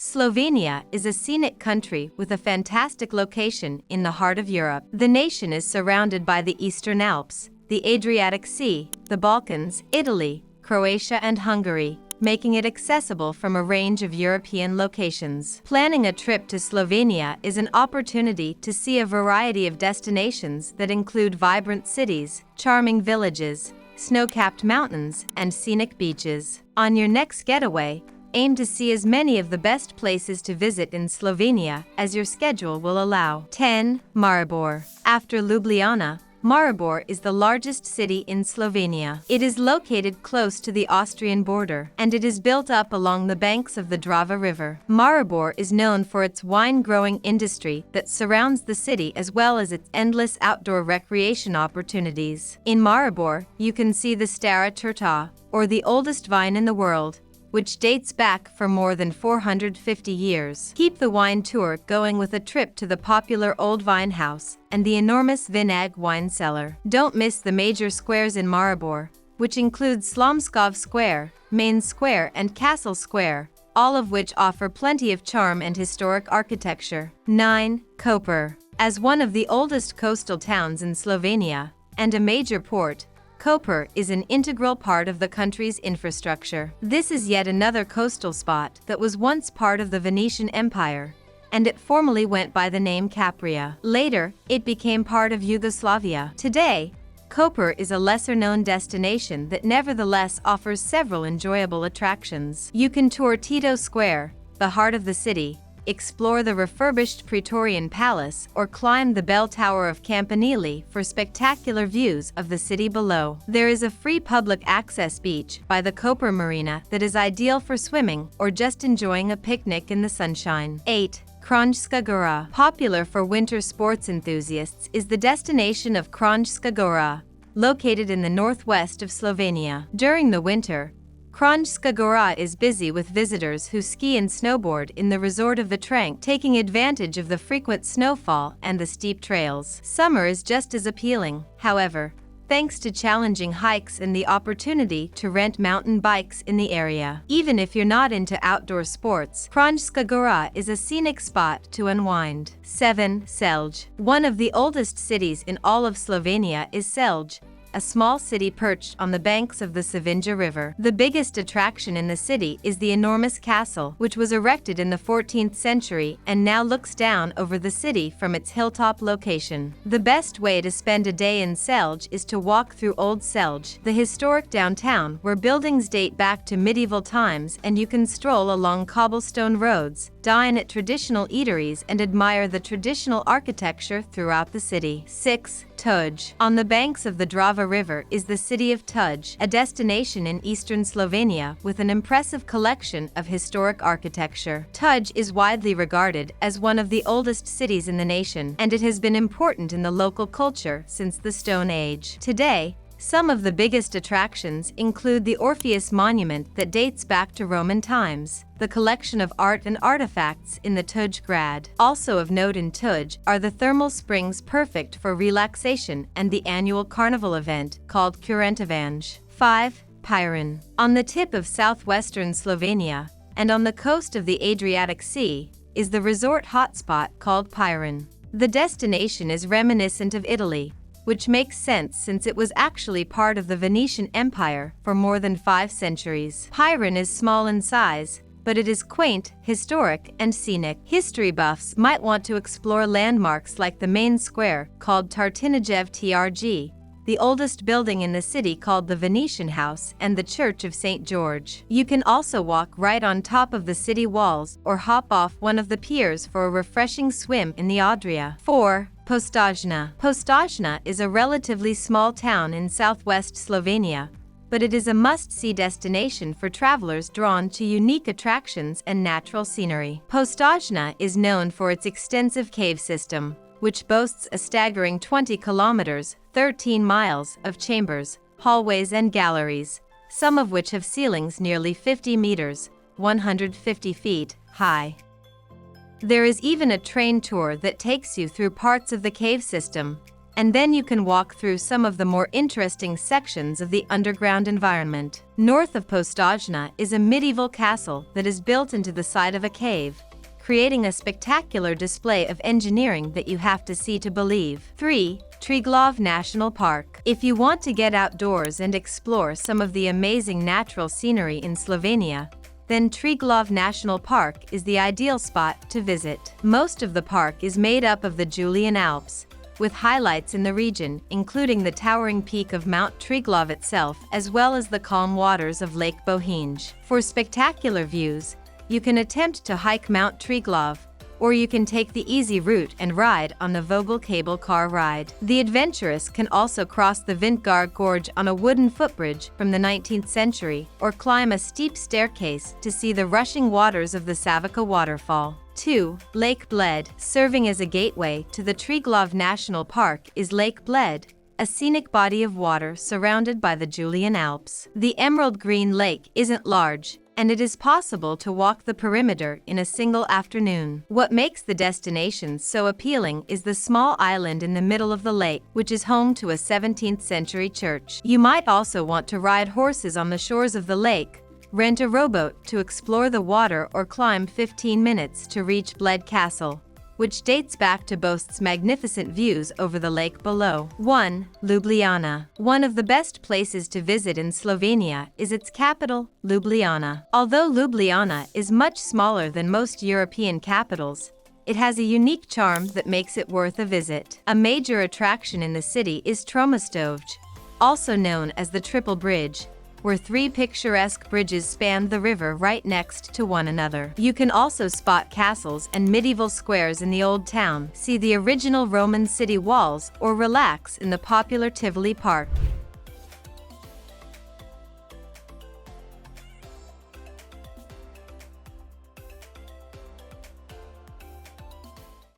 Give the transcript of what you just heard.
Slovenia is a scenic country with a fantastic location in the heart of Europe. The nation is surrounded by the Eastern Alps, the Adriatic Sea, the Balkans, Italy, Croatia and Hungary, making it accessible from a range of European locations. Planning a trip to Slovenia is an opportunity to see a variety of destinations that include vibrant cities, charming villages, snow-capped mountains, and scenic beaches. On your next getaway, aim to see as many of the best places to visit in Slovenia as your schedule will allow. 10. Maribor. After Ljubljana, Maribor is the largest city in Slovenia. It is located close to the Austrian border, and it is built up along the banks of the Drava River. Maribor is known for its wine-growing industry that surrounds the city as well as its endless outdoor recreation opportunities. In Maribor, you can see the Stara Trta, or the oldest vine in the world, which dates back for more than 450 years. Keep the wine tour going with a trip to the popular Old Vine House and the enormous Vinag wine cellar. Don't miss the major squares in Maribor, which include Slomskov Square, Main Square and Castle Square, all of which offer plenty of charm and historic architecture. 9. Koper. As one of the oldest coastal towns in Slovenia, and a major port, Koper is an integral part of the country's infrastructure. This is yet another coastal spot that was once part of the Venetian Empire, and it formerly went by the name Capria. Later, it became part of Yugoslavia. Today, Koper is a lesser-known destination that nevertheless offers several enjoyable attractions. You can tour Tito Square, the heart of the city, explore the refurbished Praetorian Palace, or climb the bell tower of Campanile for spectacular views of the city below. There is a free public access beach by the Koper Marina that is ideal for swimming or just enjoying a picnic in the sunshine. 8. Skagura. Popular for winter sports enthusiasts is the destination of Skagura, located in the northwest of Slovenia. During the winter, Skagura is busy with visitors who ski and snowboard in the resort of Vetrank, taking advantage of the frequent snowfall and the steep trails. Summer is just as appealing, however, thanks to challenging hikes and the opportunity to rent mountain bikes in the area. Even if you're not into outdoor sports, Skagura is a scenic spot to unwind. 7. Selj. One of the oldest cities in all of Slovenia is Selj, a small city perched on the banks of the Savinja River. The biggest attraction in the city is the enormous castle, which was erected in the 14th century and now looks down over the city from its hilltop location. The best way to spend a day in Selj is to walk through Old Selj, the historic downtown where buildings date back to medieval times, and you can stroll along cobblestone roads, dine at traditional eateries, and admire the traditional architecture throughout the city. 6. Tuj. On the banks of the Drava River is the city of Tuj, a destination in eastern Slovenia with an impressive collection of historic architecture. Tuj is widely regarded as one of the oldest cities in the nation, and it has been important in the local culture since the Stone Age. Today, some of the biggest attractions include the Orpheus Monument that dates back to Roman times, the collection of art and artifacts in the Tuj Grad. Also of note in Tuj are the thermal springs perfect for relaxation and the annual carnival event called Kurentavanj. 5. Pyran. On the tip of southwestern Slovenia, and on the coast of the Adriatic Sea, is the resort hotspot called Pyran. The destination is reminiscent of Italy, which makes sense since it was actually part of the Venetian Empire for more than 5 centuries. Pyran is small in size, but it is quaint, historic, and scenic. History buffs might want to explore landmarks like the main square, called Tartinajev Trg, the oldest building in the city called the Venetian House, and the Church of St. George. You can also walk right on top of the city walls or hop off one of the piers for a refreshing swim in the Adria. 4. Postojna. Postojna is a relatively small town in southwest Slovenia, but it is a must-see destination for travelers drawn to unique attractions and natural scenery. Postojna is known for its extensive cave system, which boasts a staggering 20 kilometers, 13 miles, of chambers, hallways and galleries, some of which have ceilings nearly 50 meters, 150 feet, high. There is even a train tour that takes you through parts of the cave system, and then you can walk through some of the more interesting sections of the underground environment. North of Postojna is a medieval castle that is built into the side of a cave, creating a spectacular display of engineering that you have to see to believe. 3. Treeglove National Park. If you want to get outdoors and explore some of the amazing natural scenery in Slovenia, then Treeglove National Park is the ideal spot to visit. Most of the park is made up of the Julian Alps, with highlights in the region, including the towering peak of Mount Treeglove itself, as well as the calm waters of Lake Bohinj. For spectacular views, you can attempt to hike Mount Treeglove, or you can take the easy route and ride on the Vogel cable car ride. The adventurous can also cross the Vintgar Gorge on a wooden footbridge from the 19th century, or climb a steep staircase to see the rushing waters of the Savica waterfall. 2. Lake Bled. Serving as a gateway to the Treeglove National Park is Lake Bled, a scenic body of water surrounded by the Julian Alps. The emerald green lake isn't large, and it is possible to walk the perimeter in a single afternoon. What makes the destination so appealing is the small island in the middle of the lake, which is home to a 17th century church. You might also want to ride horses on the shores of the lake, rent a rowboat to explore the water, or climb 15 minutes to reach Bled Castle, which dates back to boasts magnificent views over the lake below. 1. Ljubljana. One of the best places to visit in Slovenia is its capital, Ljubljana. Although Ljubljana is much smaller than most European capitals, it has a unique charm that makes it worth a visit. A major attraction in the city is Tromostovj, also known as the Triple Bridge, where 3 picturesque bridges span the river right next to one another. You can also spot castles and medieval squares in the old town, see the original Roman city walls, or relax in the popular Tivoli Park.